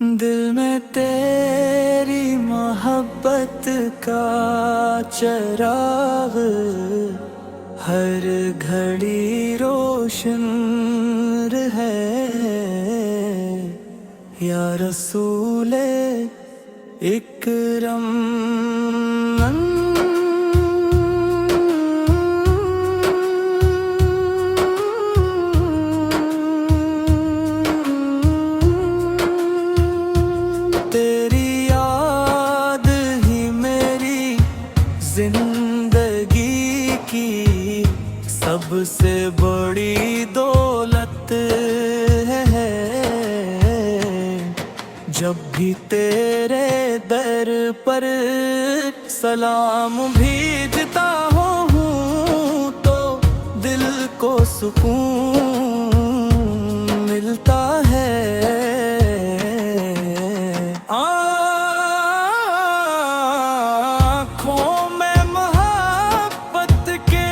दिल में तेरी मोहब्बत का चिराग हर घड़ी रोशन है। या रसूले इकरम तेरी याद ही मेरी जिंदगी की सबसे बड़ी दौलत है। जब भी तेरे दर पर सलाम भेजता हूँ तो दिल को सुकून मिलता है। आँखों में मोहब्बत के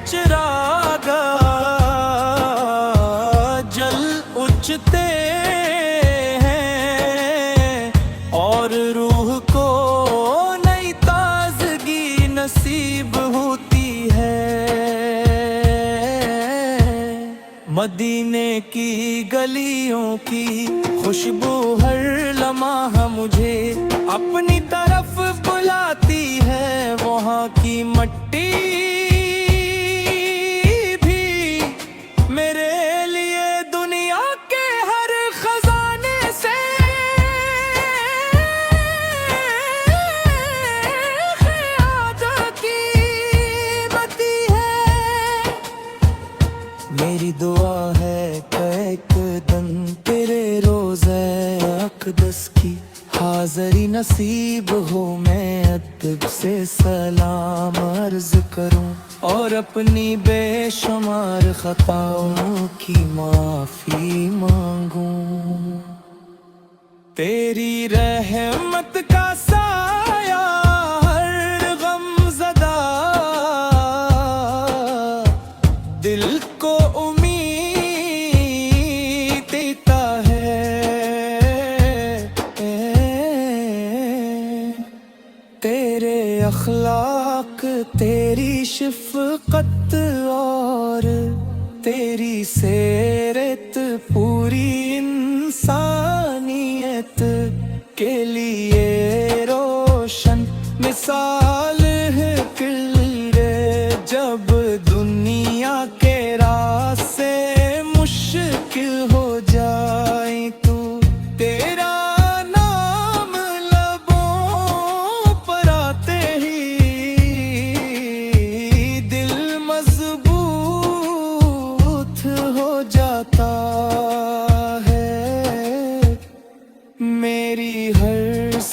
चिराग जल उठते हैं और रूह को नई ताजगी नसीब होती है। मदीने की गलियों की खुशबू हर लम्हा मुझे अपनी तरफ बुलाती है। वहाँ की मट्टी भी मेरे लिए दुनिया के हर खजाने से ज़्यादा कीमती है। मेरी दुआ है कि एक दिन तेरे रोज़े अक़दस की हाज़री नसीब हो। मैं अदब से सलाम अर्ज़ करूं और अपनी बेशुमार ख़ताओं की माफ़ी मांगूं। तेरी रहमत का साया हर गमज़दा दिल को उम्मीद देता है। तेरे अखलाक तेरी शफ़क़त और तेरी सेरत पूरी इंसानियत के लिए रोशन मिसाल है। जब दुनिया के रास्ते मुश्किल हो जाए तो तेरा नाम लबों पर आते ही दिल मजबूत हो जाता है। मेरी हर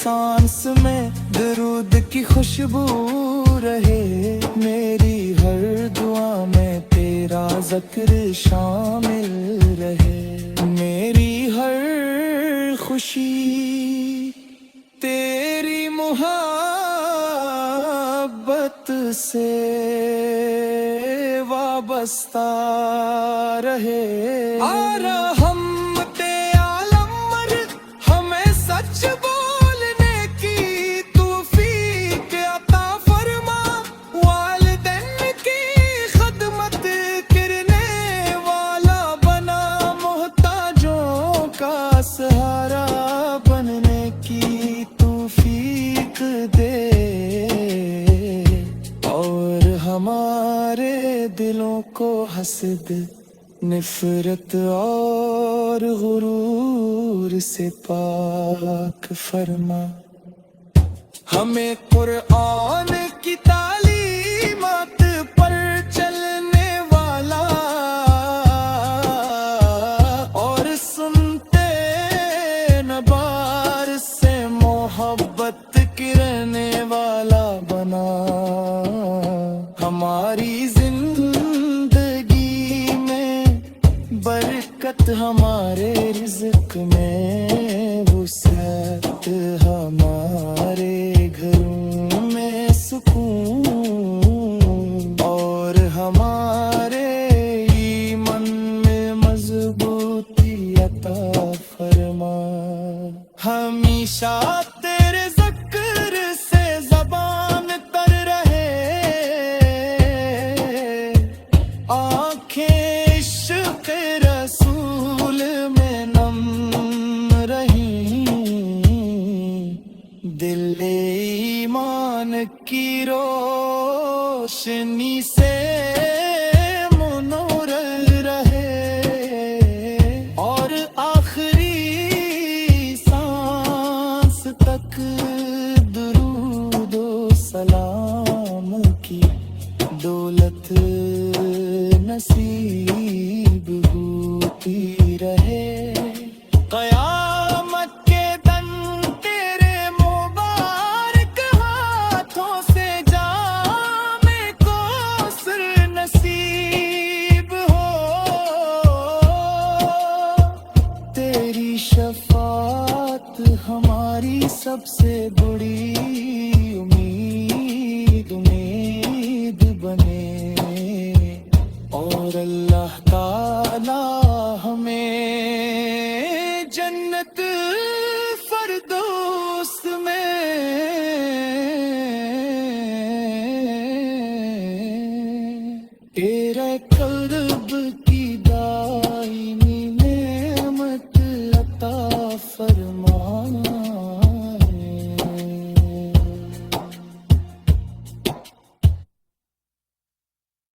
सांस में दरूद की खुशबू रहे। मेरी हर दुआ में तेरा ज़िक्र शामिल रहे। मेरी हर खुशी तेरी मोहब्बत से वाबस्ता रहे। और हम हमें सच बोलने की तौफीक अता फरमा। वालिदैन की खिदमत करने वाला बना। मोहताजों का सहारा बनने की तौफीक दे। और हमारे दिलों को हसद नफरत और गुरूर से पाक फरमा। हमें कुरान की तालीमात पर चलने वाला और सुनते नबार से मोहब्बत करने वाला बना। हमारी बरकत हमारे रिज़्क़ में वुसअत हमारे घरों में सुकून और हमारे ईमान में मजबूती अता फरमा। हमेशा तेरे ज़िक्र से ज़बान तर रहे, आँखें इश्क़ रसूल में नम रही, दिल ईमान की रोशनी से मुनव्वर रहे, और आखिरी सांस तक दुरूद सलाम की दौलत नसीब होती रहे। क़यामत के दिन तेरे मुबारक हाथों से जामे कौसर नसीब हो, तेरी शफात हमारी सबसे बड़ी उम्मीद बने, और अल्लाह ताला